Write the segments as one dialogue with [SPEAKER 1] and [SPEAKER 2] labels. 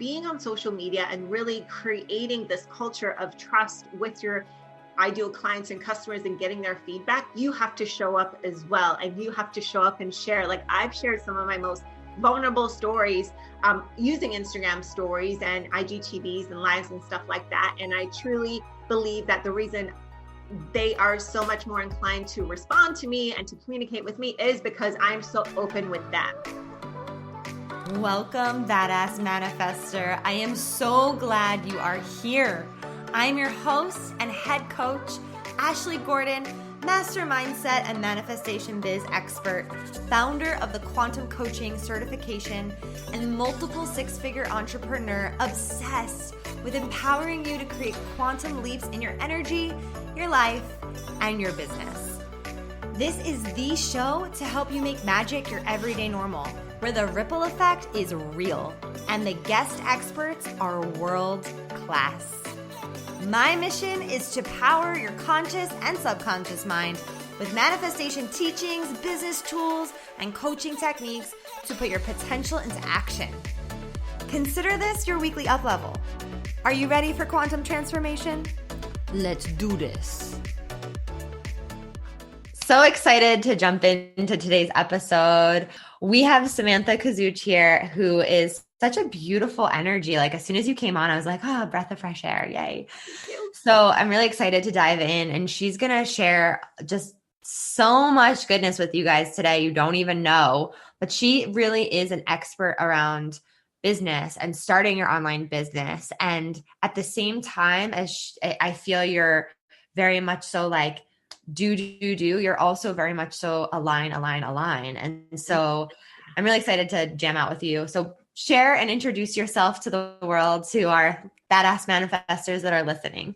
[SPEAKER 1] being on social media and really creating this culture of trust with your ideal clients and customers and getting their feedback, you have to show up as well. And you have to show up and share. Like I've shared some of my most vulnerable stories using Instagram stories and IGTVs and lives and stuff like that. And I truly believe that the reason they are so much more inclined to respond to me and to communicate with me is because I'm so open with them.
[SPEAKER 2] Welcome, Badass Manifester. I am so glad you are here. I'm your host and head coach, Ashley Gordon, master mindset and manifestation biz expert, founder of the quantum coaching certification, and multiple six-figure entrepreneur obsessed with empowering you to create quantum leaps in your energy, your life, and your business. This is the show to help you make magic your everyday normal, where the ripple effect is real and the guest experts are world class. My mission is to power your conscious and subconscious mind with manifestation teachings, business tools, and coaching techniques to put your potential into action. Consider this your weekly up level. Are you ready for quantum transformation? Let's do this. So excited to jump into today's episode. We have Samantha Kozuch here, who is such a beautiful energy. Like as soon as you came on, I was like, oh, breath of fresh air. Yay. So I'm really excited to dive in, and she's going to share just so much goodness with you guys today. You don't even know, but she really is an expert around business and starting your online business. And at the same time, as I feel you're very much so like, do, you're also very much so align. And so I'm really excited to jam out with you. So share and introduce yourself to the world, to our badass manifestors that are listening.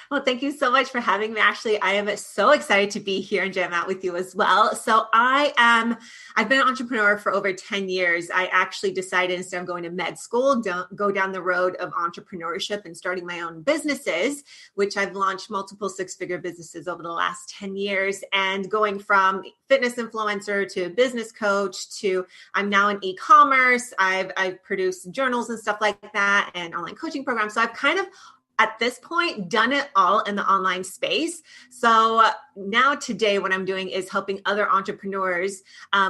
[SPEAKER 1] Well, thank you so much for having me, Ashley. I am so excited to be here and jam out with you as well. So I've been an entrepreneur for over 10 years. I actually decided instead of going to med school, go down the road of entrepreneurship and starting my own businesses, which I've launched multiple six-figure businesses over the last 10 years, and going from fitness influencer to business coach to I'm now in e-commerce. I've produced journals and stuff like that and online coaching programs. So I've kind of at this point, done it all in the online space. So now today, what I'm doing is helping other entrepreneurs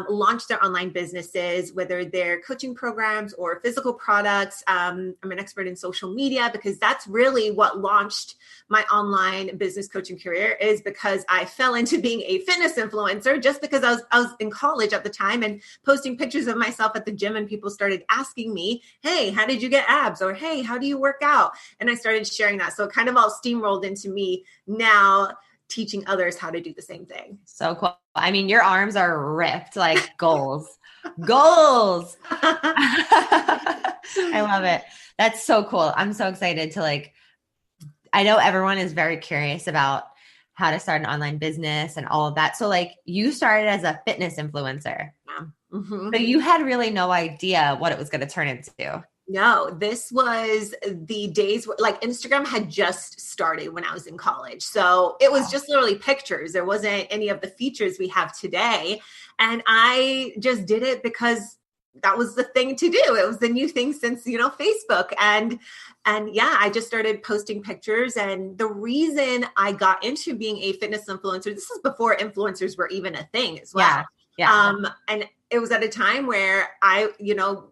[SPEAKER 1] launch their online businesses, whether they're coaching programs or physical products. I'm an expert in social media because that's really what launched my online business coaching career, is because I fell into being a fitness influencer just because I was in college at the time and posting pictures of myself at the gym, and people started asking me, hey, how did you get abs? Or, hey, how do you work out? And I started sharing that. So it kind of all steamrolled into me now teaching others how to do the same thing.
[SPEAKER 2] So cool. I mean, your arms are ripped like goals. Goals. I love it. That's so cool. I'm so excited to I know everyone is very curious about how to start an online business and all of that. So you started as a fitness influencer.
[SPEAKER 1] Yeah. Mm-hmm.
[SPEAKER 2] So you had really no idea what it was going to turn into.
[SPEAKER 1] No, this was the days Instagram had just started when I was in college. So it was just literally pictures. There wasn't any of the features we have today. And I just did it because that was the thing to do. It was the new thing since, Facebook. And yeah, I just started posting pictures. And the reason I got into being a fitness influencer, this is before influencers were even a thing as well.
[SPEAKER 2] Yeah.
[SPEAKER 1] And it was at a time where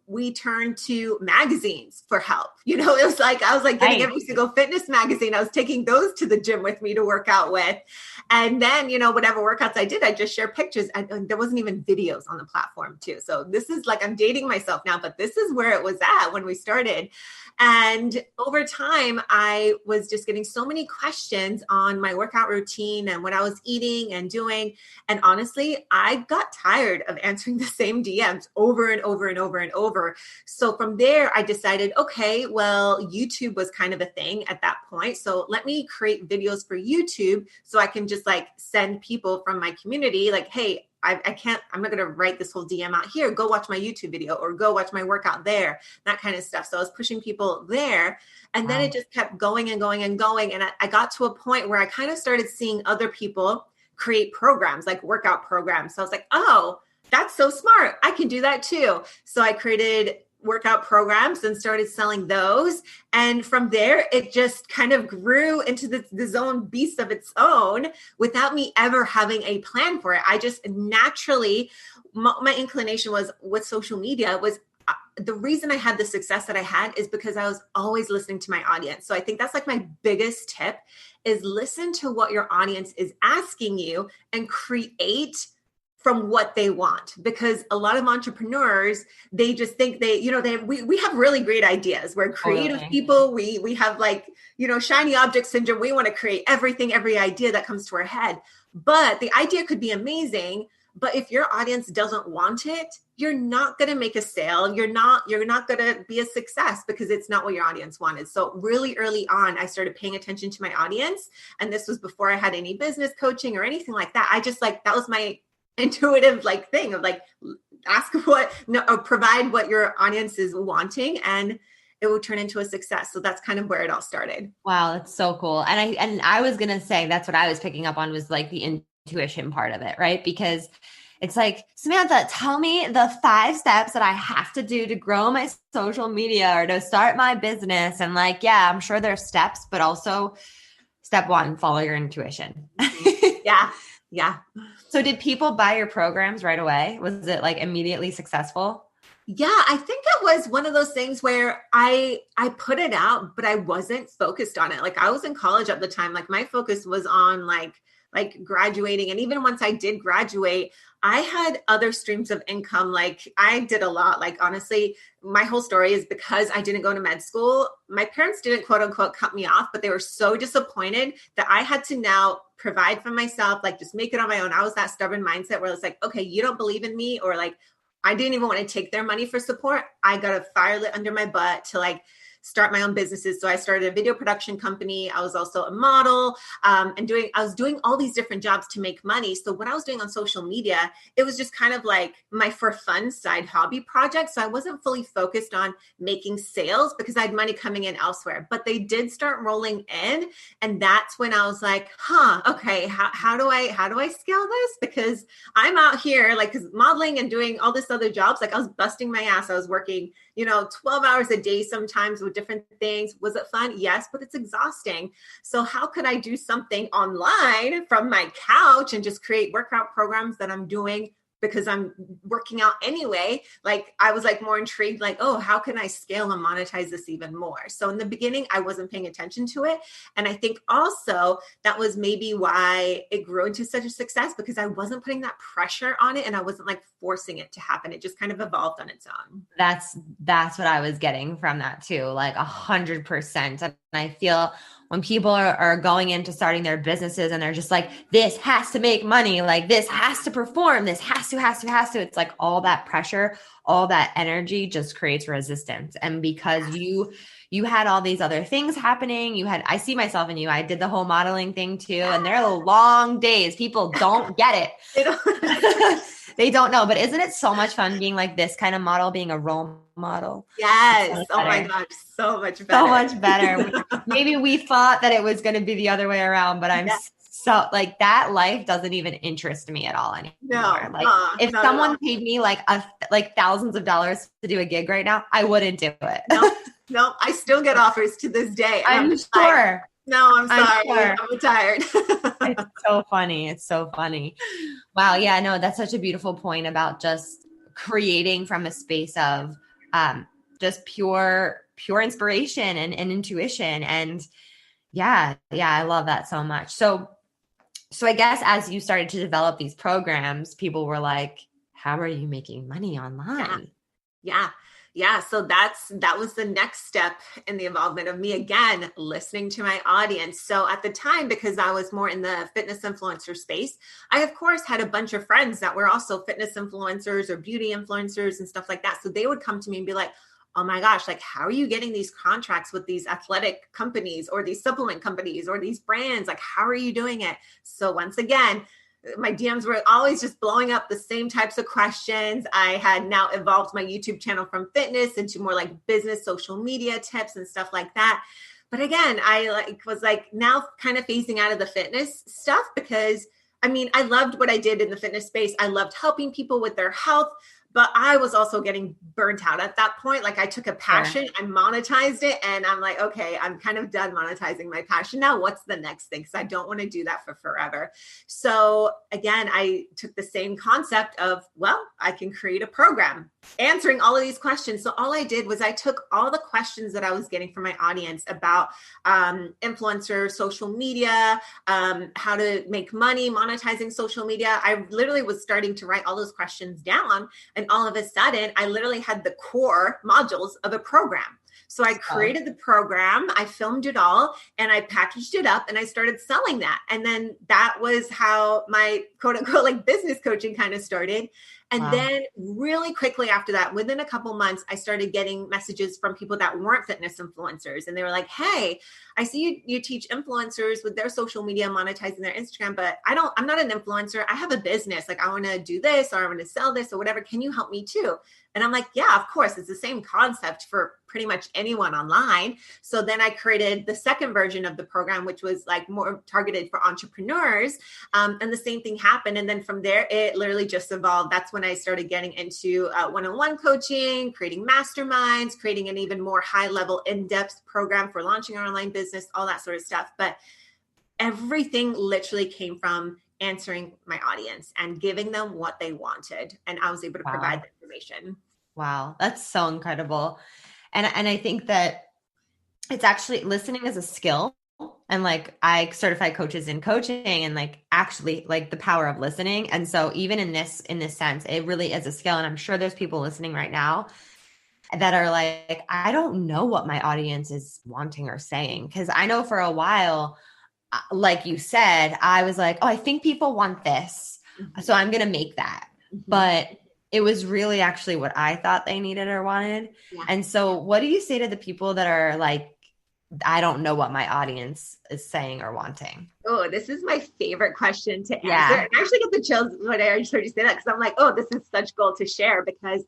[SPEAKER 1] we turned to magazines for help. It was I was getting every single fitness magazine. I was taking those to the gym with me to work out with. And then, whatever workouts I did, I just share pictures, and there wasn't even videos on the platform too. So this is I'm dating myself now, but this is where it was at when we started. And over time, I was just getting so many questions on my workout routine and what I was eating and doing. And honestly, I got tired of answering the same DMs over and over and over and over. So from there, I decided, okay, well, YouTube was kind of a thing at that point. So let me create videos for YouTube so I can just send people from my community hey, I'm not going to write this whole DM out here. Go watch my YouTube video or go watch my workout there, that kind of stuff. So I was pushing people there. And then it just kept going and going and going. And I got to a point where I kind of started seeing other people create programs, workout programs. So I was like, oh, that's so smart. I can do that too. So I created workout programs and started selling those. And from there, it just kind of grew into this own beast of its own without me ever having a plan for it. I just naturally, my inclination was with social media was the reason I had the success that I had is because I was always listening to my audience. So I think that's like my biggest tip is listen to what your audience is asking you and create from what they want. Because a lot of entrepreneurs, they just think we have really great ideas. We're creative people. We have like, shiny object syndrome. We want to create every idea that comes to our head. But the idea could be amazing. But if your audience doesn't want it, you're not going to make a sale. You're not going to be a success because it's not what your audience wanted. So really early on, I started paying attention to my audience. And this was before I had any business coaching or anything like that. I just that was my intuitive thing of provide what your audience is wanting and it will turn into a success. So that's kind of where it all started.
[SPEAKER 2] Wow. That's so cool. And I was going to say, that's what I was picking up on was like the intuition part of it, right? Because it's like, Samantha, tell me the 5 steps that I have to do to grow my social media or to start my business. And yeah, I'm sure there's steps, but also step 1, follow your intuition.
[SPEAKER 1] Yeah.
[SPEAKER 2] So did people buy your programs right away? Was it immediately successful?
[SPEAKER 1] Yeah, I think it was one of those things where I put it out, but I wasn't focused on it. I was in college at the time. My focus was on graduating. And even once I did graduate, I had other streams of income. I did a lot. Honestly, my whole story is because I didn't go to med school. My parents didn't quote unquote cut me off, but they were so disappointed that I had to now provide for myself, just make it on my own. I was that stubborn mindset where it's okay, you don't believe in me, or I didn't even want to take their money for support. I got a fire lit under my butt to start my own businesses. So I started a video production company. I was also a model I was doing all these different jobs to make money. So what I was doing on social media, it was just kind of my for fun side hobby project. So I wasn't fully focused on making sales because I had money coming in elsewhere, but they did start rolling in. And that's when I was okay, how do I scale this? Because I'm out here cause modeling and doing all this other jobs. I was busting my ass. I was working, 12 hours a day sometimes with different things. Was it fun? Yes, but it's exhausting. So how could I do something online from my couch and just create workout programs that I'm doing because I'm working out anyway? I was more intrigued, oh, how can I scale and monetize this even more? So in the beginning, I wasn't paying attention to it. And I think also that was maybe why it grew into such a success because I wasn't putting that pressure on it and I wasn't forcing it to happen. It just kind of evolved on its own.
[SPEAKER 2] That's what I was getting from that too, 100%. And I feel when people are going into starting their businesses and they're just this has to make money, this has to perform, this has to, it's all that pressure, all that energy just creates resistance. And because you had all these other things happening, I see myself in you. I did the whole modeling thing too. And they're long days. People don't get it. They don't know, but isn't it so much fun being this kind of model, being a role model?
[SPEAKER 1] Yes. Oh my gosh. So much better.
[SPEAKER 2] So much better. Maybe we thought that it was going to be the other way around, but I'm so that life doesn't even interest me at all anymore.
[SPEAKER 1] No,
[SPEAKER 2] if someone paid me thousands of dollars to do a gig right now, I wouldn't do it.
[SPEAKER 1] No, I still get offers to this day.
[SPEAKER 2] I'm sure.
[SPEAKER 1] No, I'm sorry. Sure. I'm retired.
[SPEAKER 2] It's so funny. It's so funny. Wow. Yeah, no, that's such a beautiful point about just creating from a space of just pure inspiration and intuition. And yeah, I love that so much. So I guess as you started to develop these programs, people were how are you making money online?
[SPEAKER 1] Yeah. So that was the next step in the involvement of me, again, listening to my audience. So at the time, because I was more in the fitness influencer space, I, of course, had a bunch of friends that were also fitness influencers or beauty influencers and stuff like that. So they would come to me and be oh my gosh, how are you getting these contracts with these athletic companies or these supplement companies or these brands? How are you doing it? So once again, my DMs were always just blowing up the same types of questions. I had now evolved my YouTube channel from fitness into more business, social media tips and stuff like that. But again, I was now kind of phasing out of the fitness stuff because I loved what I did in the fitness space. I loved helping people with their health, But I was also getting burnt out at that point. Like I took a passion, I monetized it, and I'm like, okay, I'm kind of done monetizing my passion. Now what's the next thing? Because I don't want to do that for forever. So again, I took the same concept of, well, I can create a program answering all of these questions. So all I did was I took all the questions that I was getting from my audience about influencer, social media, how to make money, monetizing social media. I literally was starting to write all those questions down. And all of a sudden, I literally had the core modules of a program. So I created the program, I filmed it all, and I packaged it up and I started selling that. And then that was how my quote unquote like business coaching kind of started. And then really quickly after that, within a couple months, I started getting messages from people that weren't fitness influencers. And they were like, hey, I see you teach influencers with their social media, monetizing their Instagram, but I'm not an influencer. I have a business. Like I want to do this, or I want to sell this or whatever. Can you help me too? And I'm like, yeah, of course. It's the same concept for pretty much anyone online. So then I created the second version of the program, which was like more targeted for entrepreneurs. And the same thing happened. And then from there, it literally just evolved. That's when I started getting into one-on-one coaching, creating masterminds, creating an even more high-level, in-depth program for launching our online business, all that sort of stuff. But everything literally came from answering my audience and giving them what they wanted. And I was able to provide the information.
[SPEAKER 2] Wow. That's so incredible. And I think that it's actually, listening is a skill. And like I certify coaches in coaching and like actually like the power of listening. And so even in this sense, it really is a skill. And I'm sure there's people listening right now that are like, I don't know what my audience is wanting or saying. Cause I know for a while, like you said, I was like, oh, I think people want this. So I'm going to make that. But it was really actually what I thought they needed or wanted. Yeah. And so what do you say to the people that are like, I don't know what my audience is saying or wanting?
[SPEAKER 1] Oh, this is my favorite question to answer. And I actually get the chills when I just heard you say that, because I'm like, oh, this is such gold to share, because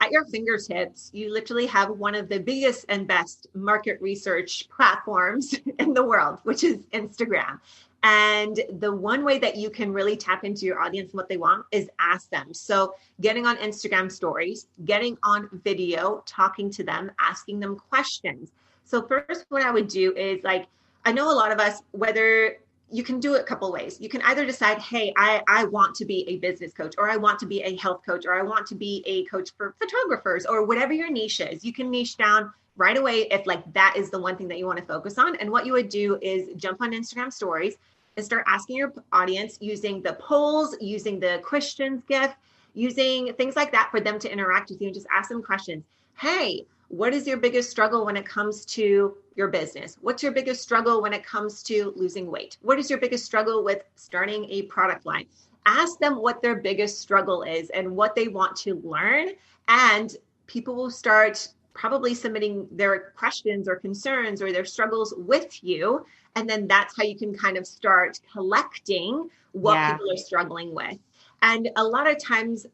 [SPEAKER 1] at your fingertips, you literally have one of the biggest and best market research platforms in the world, which is Instagram. And the one way that you can really tap into your audience and what they want is ask them. So getting on Instagram stories, getting on video, talking to them, asking them questions. So first, what I would do is, like, I know a lot of us, whether you can do it a couple ways. You can either decide, hey, I want to be a business coach, or I want to be a health coach, or I want to be a coach for photographers, or whatever your niche is. You can niche down right away if like that is the one thing that you want to focus on. And what you would do is jump on Instagram stories and start asking your audience using the polls, using the questions gift, using things like that for them to interact with you, and just ask them questions. Hey, what is your biggest struggle when it comes to your business? What's your biggest struggle when it comes to losing weight? What is your biggest struggle with starting a product line? Ask them what their biggest struggle is and what they want to learn. And people will start probably submitting their questions or concerns or their struggles with you. And then that's how you can kind of start collecting what people are struggling with. And a lot of times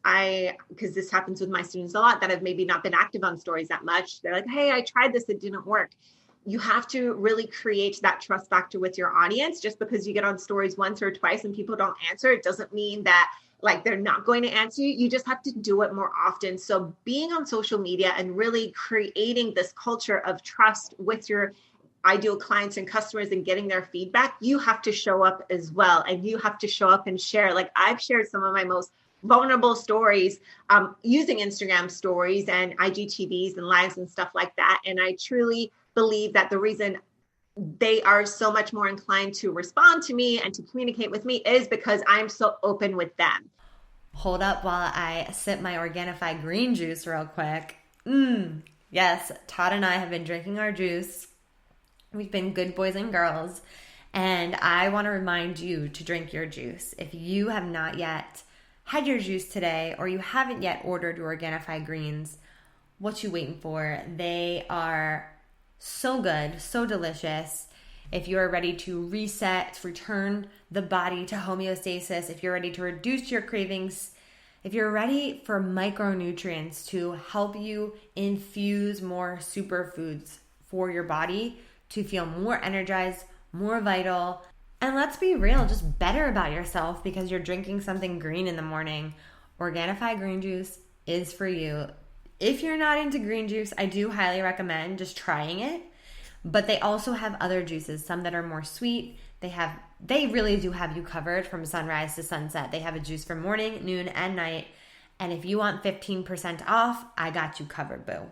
[SPEAKER 1] because this happens with my students a lot that have maybe not been active on stories that much, they're like, hey, I tried this, it didn't work. You have to really create that trust factor with your audience. Just because you get on stories once or twice and people don't answer, it doesn't mean that like they're not going to answer you. You just have to do it more often. So being on social media and really creating this culture of trust with your ideal clients and customers and getting their feedback, you have to show up as well. And you have to show up and share. Like I've shared some of my most vulnerable stories using Instagram stories and IGTVs and lives and stuff like that. And I truly believe that the reason they are so much more inclined to respond to me and to communicate with me is because I'm so open with them.
[SPEAKER 2] Hold up while I sip my Organifi green juice real quick. Yes, Todd and I have been drinking our juice. We've been good boys and girls, and I want to remind you to drink your juice. If you have not yet had your juice today, or you haven't yet ordered your Organifi greens, what you waiting for? They are so good, so delicious. If you're ready to reset, return the body to homeostasis, if you're ready to reduce your cravings, if you're ready for micronutrients to help you infuse more superfoods for your body, to feel more energized, more vital, and let's be real, just better about yourself because you're drinking something green in the morning. Organifi green juice is for you. If you're not into green juice, I do highly recommend just trying it. But they also have other juices, some that are more sweet. They really do have you covered from sunrise to sunset. They have a juice for morning, noon, and night. And if you want 15% off, I got you covered, boo.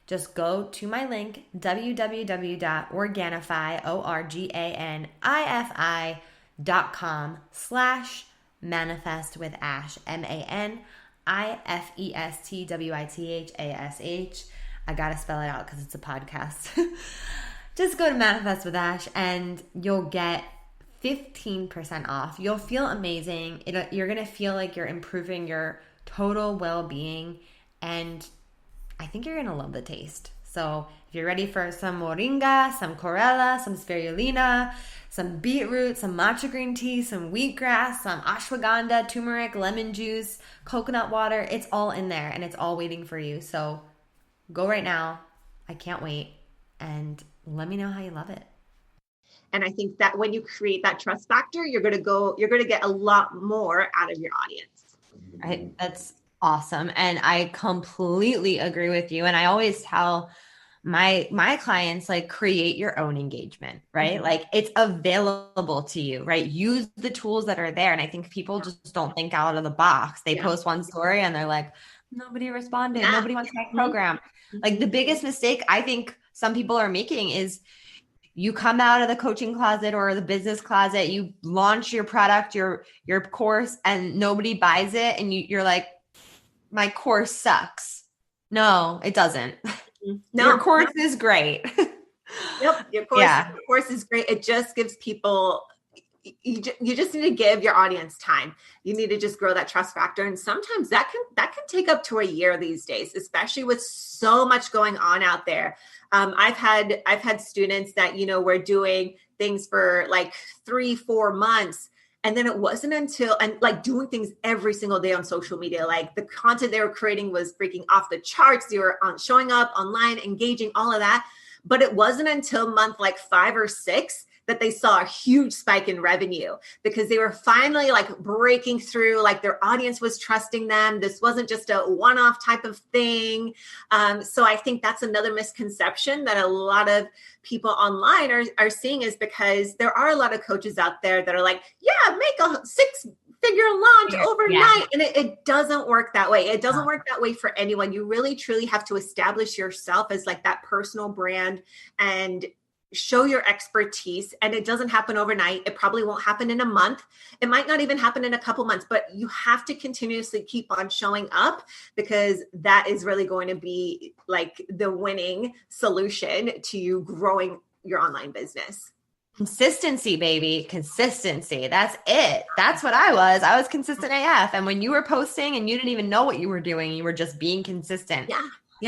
[SPEAKER 2] Just go to my link, www.organifi, organifi.com/manifest with Ash, MANIFESTWITHASH. I gotta spell it out because it's a podcast. Just go to Manifest with Ash and you'll get 15% off. You'll feel amazing. You're gonna feel like you're improving your total well-being, and I think you're gonna love the taste. So if you're ready for some moringa, some chlorella, some spirulina, some beetroot, some matcha green tea, some wheatgrass, some ashwagandha, turmeric, lemon juice, coconut water, it's all in there and it's all waiting for you. So go right now. I can't wait. And let me know how you love it.
[SPEAKER 1] And I think that when you create that trust factor, you're going to get a lot more out of your audience.
[SPEAKER 2] That's awesome. And I completely agree with you. And I always tell my clients, like, create your own engagement, right? Mm-hmm. Like, it's available to you, right? Use the tools that are there. And I think people just don't think out of the box. They post one story and they're like, nobody responded. Yeah. Nobody wants my program. Mm-hmm. Like, the biggest mistake I think some people are making is you come out of the coaching closet or the business closet, you launch your product, your course, and nobody buys it. And you're like, my course sucks. No, it doesn't. No, your course is great.
[SPEAKER 1] Yep. Your course is great. It just gives people, you just need to give your audience time. You need to just grow that trust factor. And sometimes that can take up to a year these days, especially with so much going on out there. I've had students that, were doing things for like 3-4 months. And then it wasn't until, and like doing things every single day on social media, like the content they were creating was freaking off the charts. They were showing up online, engaging, all of that. But it wasn't until month like 5 or 6 that they saw a huge spike in revenue, because they were finally like breaking through, like their audience was trusting them. This wasn't just a one-off type of thing. So I think that's another misconception that a lot of people online are seeing, is because there are a lot of coaches out there that are like, yeah, make a 6-figure launch overnight. Yeah. And it doesn't work that way. It doesn't work that way for anyone. You really, truly have to establish yourself as like that personal brand and show your expertise. And it doesn't happen overnight. It probably won't happen in a month. It might not even happen in a couple months, but you have to continuously keep on showing up, because that is really going to be like the winning solution to you growing your online business.
[SPEAKER 2] Consistency, baby. Consistency. That's it. That's what I was. I was consistent AF. And when you were posting and you didn't even know what you were doing, you were just being consistent. Yeah.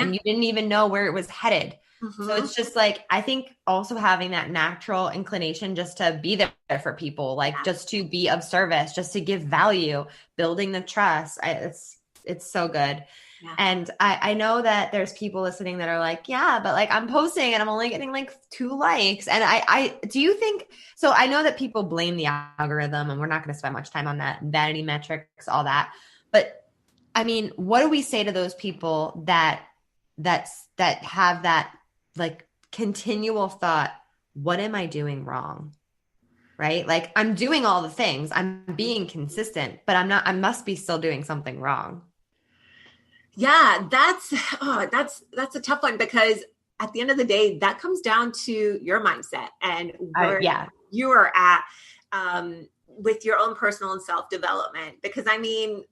[SPEAKER 2] And you didn't even know where it was headed. Mm-hmm. So it's just like, I think also having that natural inclination just to be there for people, like just to be of service, just to give value, building the trust. It's so good. Yeah. And I know that there's people listening that are like, yeah, but like I'm posting and I'm only getting like 2 likes. And I do you think, so I know that people blame the algorithm, and we're not going to spend much time on that, vanity metrics, all that. But I mean, what do we say to those people that have that like continual thought, what am I doing wrong? Right? Like, I'm doing all the things, I'm being consistent, but I must be still doing something wrong.
[SPEAKER 1] Yeah, that's a tough one, because at the end of the day, that comes down to your mindset and where you are at with your own personal and self-development. Because I mean,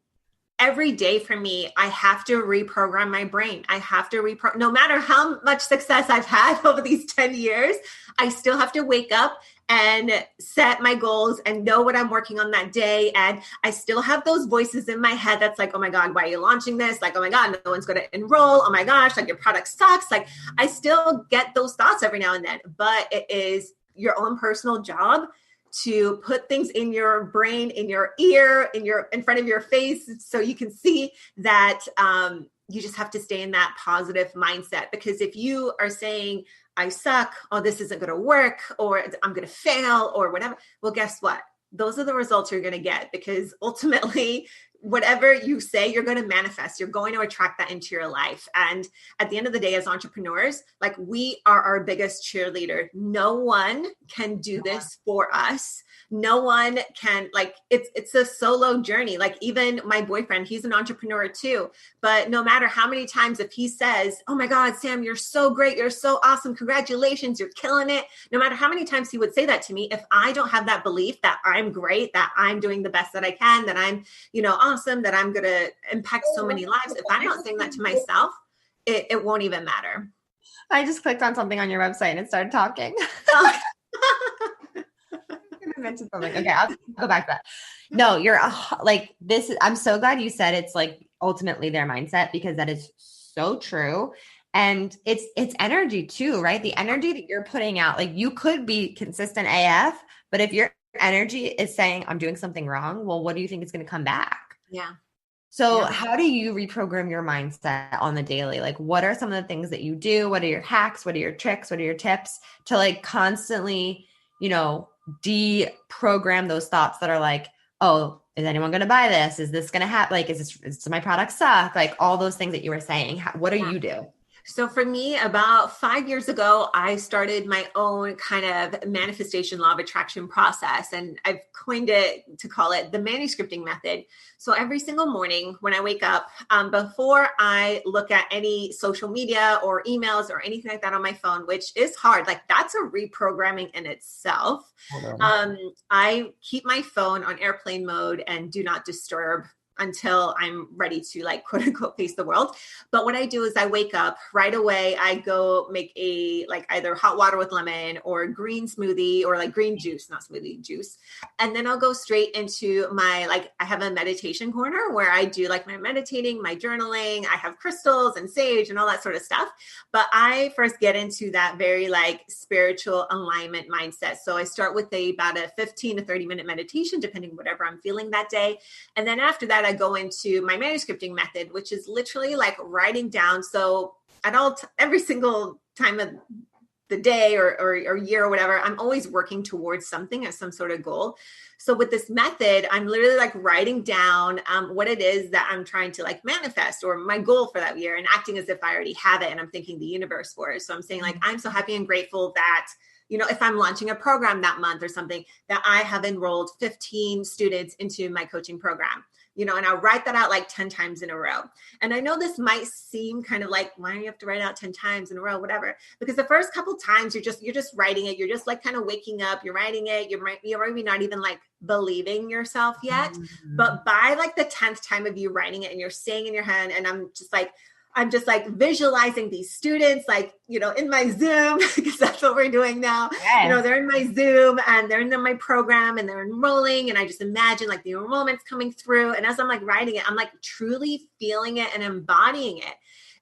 [SPEAKER 1] every day for me, I have to reprogram my brain. I have to no matter how much success I've had over these 10 years, I still have to wake up and set my goals and know what I'm working on that day. And I still have those voices in my head that's like, oh my God, why are you launching this? Like, oh my God, no one's going to enroll. Oh my gosh, like your product sucks. Like, I still get those thoughts every now and then, but it is your own personal job to put things in your brain, in your ear, in front of your face, so you can see that you just have to stay in that positive mindset. Because if you are saying, I suck, oh, this isn't going to work, or I'm going to fail, or whatever, well, guess what? Those are the results you're going to get, because ultimately whatever you say, you're going to manifest. You're going to attract that into your life. And at the end of the day, as entrepreneurs, like we are our biggest cheerleader. No one can do this for us. No one can, like, it's a solo journey. Like even my boyfriend, he's an entrepreneur too. But no matter how many times, if he says, oh my God, Sam, you're so great. You're so awesome. Congratulations. You're killing it. No matter how many times he would say that to me, if I don't have that belief that I'm great, that I'm doing the best that I can, that I'm, awesome, that I'm going to impact so many lives. If I'm not saying that to myself, it won't even matter.
[SPEAKER 2] I just clicked on something on your website and it started talking. I mentioned something. Okay, I'll go back to that. No, you're like this. I'm so glad you said it's like ultimately their mindset, because that is so true. And it's energy too, right? The energy that you're putting out, like you could be consistent AF, but if your energy is saying I'm doing something wrong, well, what do you think is going to come back?
[SPEAKER 1] Yeah.
[SPEAKER 2] So how do you reprogram your mindset on the daily? Like, what are some of the things that you do? What are your hacks? What are your tricks? What are your tips to like constantly, deprogram those thoughts that are like, oh, is anyone going to buy this? Is this going to happen? Like, is my product suck? Like all those things that you were saying. What do you do?
[SPEAKER 1] So for me, about 5 years ago, I started my own kind of manifestation law of attraction process. And I've coined it to call it the manuscripting method. So every single morning when I wake up, before I look at any social media or emails or anything like that on my phone, which is hard, like that's a reprogramming in itself. I keep my phone on airplane mode and do not disturb until I'm ready to like quote unquote face the world. But what I do is I wake up right away. I go make a like either hot water with lemon or green smoothie or like green juice, not smoothie, juice. And then I'll go straight into my, like I have a meditation corner where I do like my meditating, my journaling. I have crystals and sage and all that sort of stuff. But I first get into that very like spiritual alignment mindset. So I start with about a 15 to 30 minute meditation, depending whatever I'm feeling that day. And then after that, I go into my manuscripting method, which is literally like writing down. So at every single time of the day or year or whatever, I'm always working towards something as some sort of goal. So with this method, I'm literally like writing down what it is that I'm trying to like manifest or my goal for that year and acting as if I already have it. And I'm thanking the universe for it. So I'm saying like, I'm so happy and grateful that if I'm launching a program that month or something, that I have enrolled 15 students into my coaching program. And I'll write that out like 10 times in a row. And I know this might seem kind of like, why do you have to write out 10 times in a row, whatever? Because the first couple times you're just writing it. You're just like kind of waking up, you're writing it. You're maybe not even like believing yourself yet. Mm-hmm. But by like the 10th time of you writing it and you're saying in your head, and I'm just like visualizing these students, like, in my Zoom, because that's what we're doing now. Yes. They're in my Zoom and they're in my program and they're enrolling. And I just imagine like the enrollment's coming through. And as I'm like writing it, I'm like truly feeling it and embodying it.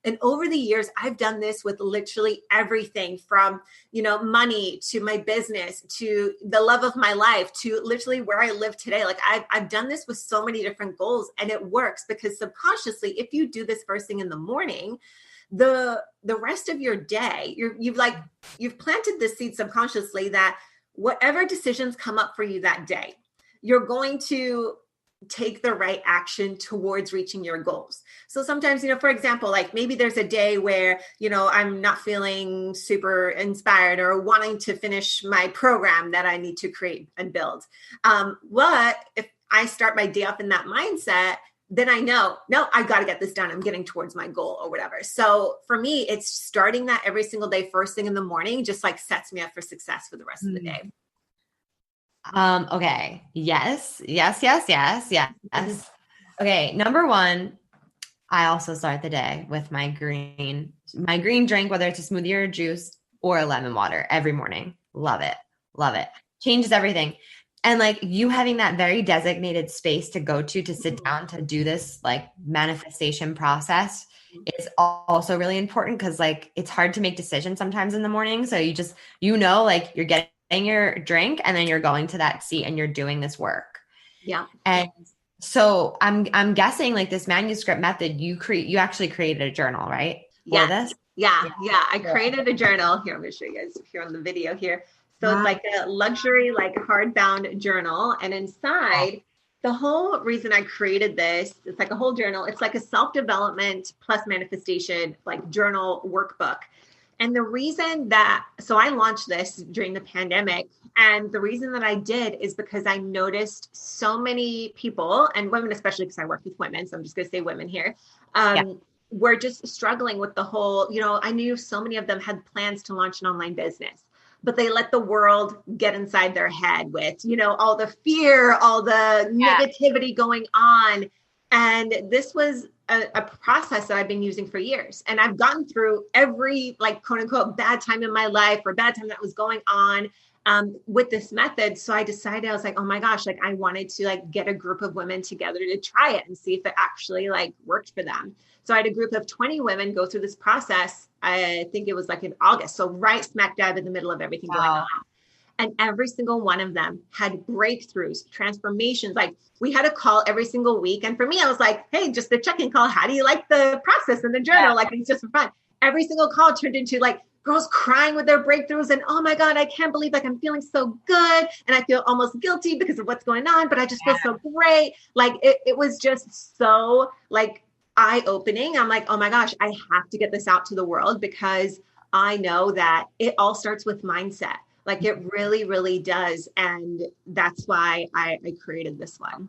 [SPEAKER 1] And over the years, I've done this with literally everything from, money to my business, to the love of my life, to literally where I live today. Like I've done this with so many different goals, and it works because subconsciously, if you do this first thing in the morning, the rest of your day, you've planted this seed subconsciously that whatever decisions come up for you that day, you're going to take the right action towards reaching your goals. So sometimes, for example, like maybe there's a day where, I'm not feeling super inspired or wanting to finish my program that I need to create and build. What if I start my day off in that mindset? Then I know, no, I got to get this done. I'm getting towards my goal or whatever. So for me, it's starting that every single day, first thing in the morning, just like sets me up for success for the rest of the day.
[SPEAKER 2] Okay. Yes. Okay. Number one, I also start the day with my green drink, whether it's a smoothie or a juice or a lemon water every morning. Love it. Changes everything. And like you having that very designated space to go to sit down to do this like manifestation process is also really important, because like it's hard to make decisions sometimes in the morning. So like you're getting your drink and then you're going to that seat and you're doing this work.
[SPEAKER 1] Yeah.
[SPEAKER 2] And so I'm guessing like this manuscript method, you actually created a journal, right?
[SPEAKER 1] Yeah. For this? Yeah. I created a journal. Here, I'm going to show you guys here on the video here. So It's like a luxury, like hardbound journal. And inside the whole reason I created this, it's like a whole journal. It's like a self-development plus manifestation, like journal workbook. And the reason that, so I launched this during the pandemic. And the reason that I did is because I noticed so many people, and women, especially because I work with women. So I'm just going to say women here. Were just struggling with the whole, I knew so many of them had plans to launch an online business, but they let the world get inside their head with, all the fear, all the negativity going on. And this was a process that I've been using for years. And I've gotten through every quote unquote bad time in my life or bad time that was going on with this method. So I decided, I was like, oh my gosh, I wanted to get a group of women together to try it and see if it actually worked for them. So I had a group of 20 women go through this process. I think it was in August. So right smack dab in the middle of everything going on. And every single one of them had breakthroughs, transformations. We had a call every single week. And for me, I was like, hey, just a check-in call. How do you like the process and the journal? It's just for fun. Every single call turned into girls crying with their breakthroughs. And oh my God, I can't believe I'm feeling so good. And I feel almost guilty because of what's going on, but I just feel so great. It was just so eye-opening. I'm like, oh my gosh, I have to get this out to the world because I know that it all starts with mindset. It really, really does. And that's why I created this one.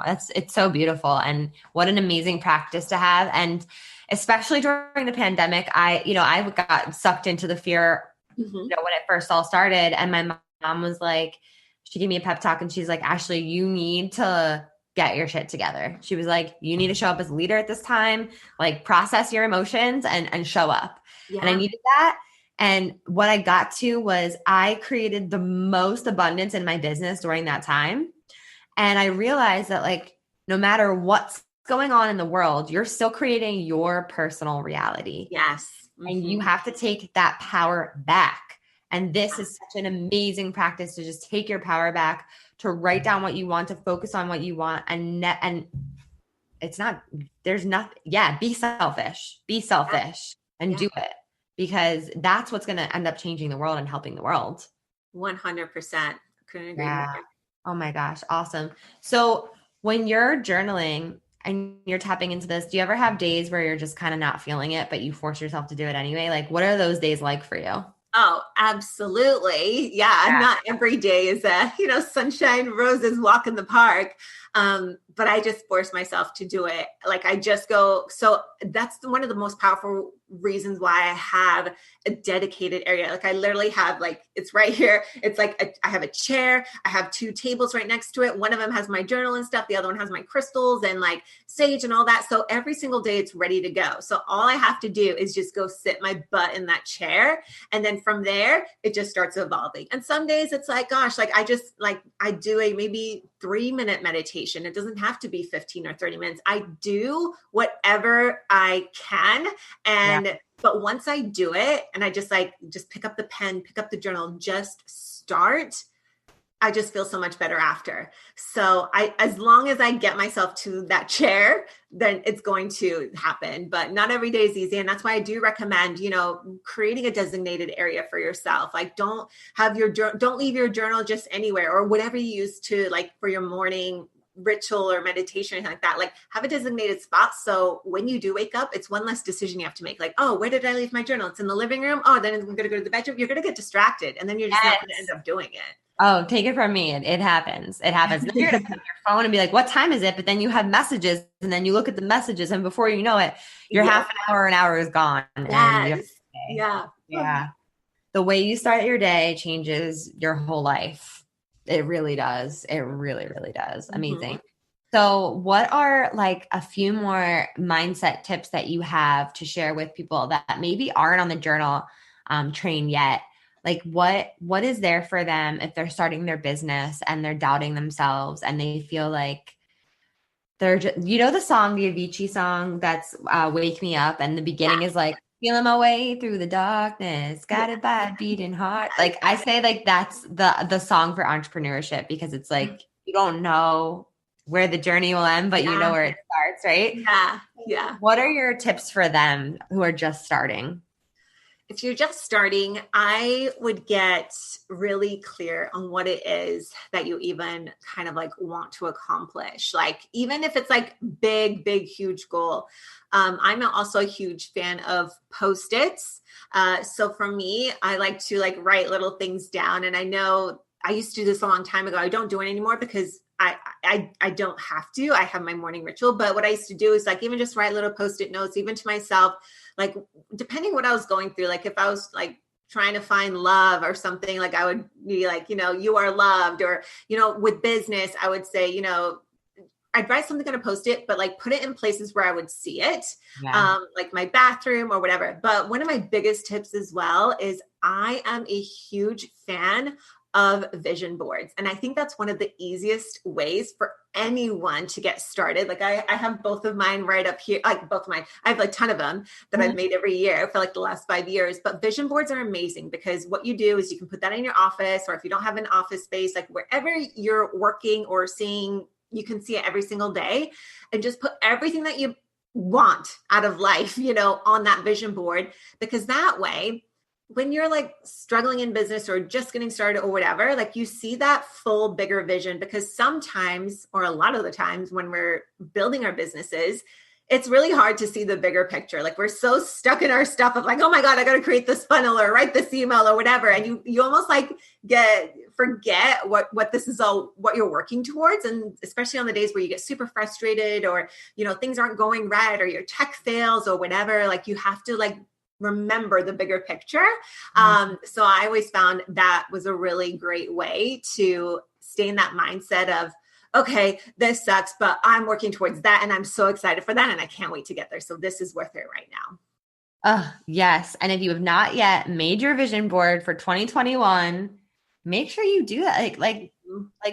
[SPEAKER 2] It's so beautiful. And what an amazing practice to have. And especially during the pandemic, I got sucked into the fear, when it first all started. And my mom was she gave me a pep talk and she's like, Ashley, you need to get your shit together. She was like, you need to show up as a leader at this time, process your emotions and show up. Yeah. And I needed that. And what I got to was I created the most abundance in my business during that time. And I realized that no matter what's going on in the world, you're still creating your personal reality.
[SPEAKER 1] Yes.
[SPEAKER 2] Mm-hmm. And you have to take that power back. And this is such an amazing practice to just take your power back, to write down what you want, to focus on what you want. And it's not, there's nothing. Yeah. Be selfish and do it, because that's what's going to end up changing the world and helping the world.
[SPEAKER 1] 100%. Couldn't agree more.
[SPEAKER 2] Oh my gosh. Awesome. So when you're journaling and you're tapping into this, do you ever have days where you're just kind of not feeling it, but you force yourself to do it anyway? What are those days like for you?
[SPEAKER 1] Oh, absolutely. Yeah. Not every day is sunshine, roses, walk in the park. But I just force myself to do it. I just go. So that's one of the most powerful reasons why I have a dedicated area. I literally have it's right here. It's I have a chair. I have 2 tables right next to it. One of them has my journal and stuff. The other one has my crystals and sage and all that. So every single day it's ready to go. So all I have to do is just go sit my butt in that chair. And then from there, it just starts evolving. And some days it's gosh, I just I do a maybe 3-minute meditation. It doesn't have to be 15 or 30 minutes. I do whatever I can. But once I do it and I just pick up the pen, pick up the journal, just start, I just feel so much better after. So as long as I get myself to that chair, then it's going to happen, but not every day is easy. And that's why I do recommend, creating a designated area for yourself. Don't leave your journal just anywhere, or whatever you use to for your morning ritual or meditation or anything like that. Have a designated spot. So when you do wake up, it's one less decision you have to make. Oh, where did I leave my journal? It's in the living room. Oh, then I'm going to go to the bedroom. You're going to get distracted. And then you're just not going to end up doing it.
[SPEAKER 2] Oh, take it from me. It happens. It happens. Then you're going to pick up your phone and be like, what time is it? But then you have messages, and then you look at the messages, and before you know it, your half an hour is gone.
[SPEAKER 1] Yes.
[SPEAKER 2] Yeah. The way you start your day changes your whole life. It really does. It really, really does. Amazing. So what are a few more mindset tips that you have to share with people that maybe aren't on the journal train yet? What is there for them if they're starting their business and they're doubting themselves and they feel they're just, the song, the Avicii song that's Wake Me Up, and the beginning is feeling my way through the darkness, guided by a beating heart. I say that's the song for entrepreneurship, because it's you don't know where the journey will end, but you know where it starts, right?
[SPEAKER 1] Yeah.
[SPEAKER 2] What are your tips for them who are just starting?
[SPEAKER 1] If you're just starting, I would get really clear on what it is that you even kind of like want to accomplish. Like, even if it's like big, huge goal. I'm also a huge fan of Post-its. So for me, I like to like write little things down. And I know I used to do this a long time ago. I don't do it anymore because I don't have to. I have my morning ritual. But what I used to do is like even just write little Post-it notes, even to myself, like depending what I was going through. Like if I was like trying to find love or something, like I would be like, you are loved. Or, with business, I would say, I'd write something on a Post-it, but like put it in places where I would see it, like my bathroom or whatever. But one of my biggest tips as well is I am a huge fan of vision boards. And I think that's one of the easiest ways for anyone to get started. Like I have both of mine right up here, like both of mine. I have like a ton of them that I've made every year for like the last 5 years. But vision boards are amazing because what you do is you can put that in your office, or if you don't have an office space, like wherever you're working or seeing, you can see it every single day, and just put everything that you want out of life, on that vision board. Because that way, when you're like struggling in business or just getting started or whatever, like you see that full bigger vision. Because sometimes, or a lot of the times when we're building our businesses, it's really hard to see the bigger picture. Like we're so stuck in our stuff of like, oh my God, I got to create this funnel or write this email or whatever. And you almost like forget what this is all, what you're working towards. And especially on the days where you get super frustrated or, things aren't going right or your tech fails or whatever, like you have to like remember the bigger picture. So I always found that was a really great way to stay in that mindset of, okay, this sucks, but I'm working towards that. And I'm so excited for that. And I can't wait to get there. So this is worth it right now.
[SPEAKER 2] Oh, yes. And if you have not yet made your vision board for 2021, make sure you do that. Like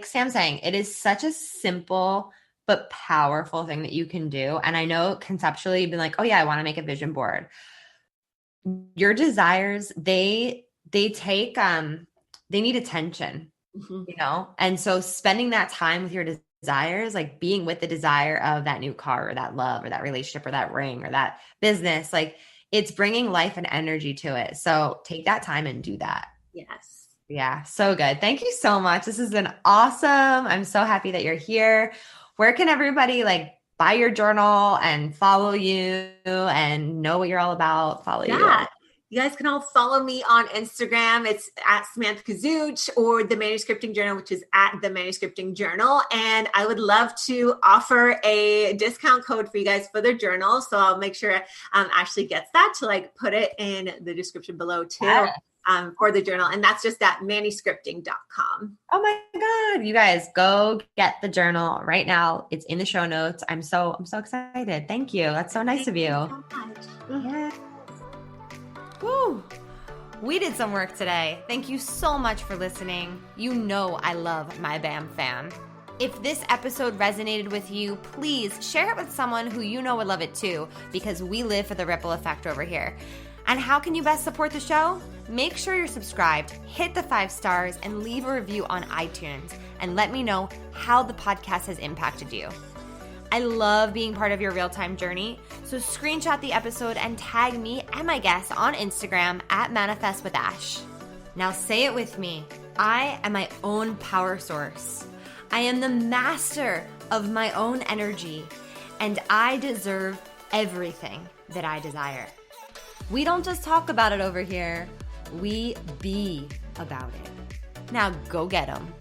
[SPEAKER 2] Sam's saying, it is such a simple but powerful thing that you can do. And I know conceptually you've been like, oh yeah, I want to make a vision board. Your desires, they take, they need attention, And so spending that time with your desires, like being with the desire of that new car or that love or that relationship or that ring or that business, like it's bringing life and energy to it. So take that time and do that.
[SPEAKER 1] Yes.
[SPEAKER 2] Yeah. So good. Thank you so much. This has been awesome. I'm so happy that you're here. Where can everybody like buy your journal and follow you and know what you're all about? Follow you.
[SPEAKER 1] You guys can all follow me on Instagram. It's at Samantha Kozuch, or The Manuscripting Journal, which is at The Manuscripting Journal. And I would love to offer a discount code for you guys for the journal. So I'll make sure Ashley gets that to like put it in the description below too. Yes. For the journal. And that's just at manuscripting.com.
[SPEAKER 2] Oh my God. You guys go get the journal right now. It's in the show notes. I'm so excited. Thank you. That's so nice of you.
[SPEAKER 1] So much.
[SPEAKER 2] Yes. Woo. We did some work today. Thank you so much for listening. You know I love my BAM fam. If this episode resonated with you, please share it with someone who you know would love it too, because we live for the ripple effect over here. And how can you best support the show? Make sure you're subscribed, hit the 5 stars, and leave a review on iTunes, and let me know how the podcast has impacted you. I love being part of your real-time journey, so screenshot the episode and tag me and my guests on Instagram at Manifest with Ash. Now say it with me. I am my own power source. I am the master of my own energy, and I deserve everything that I desire. We don't just talk about it over here. We be about it. Now go get 'em.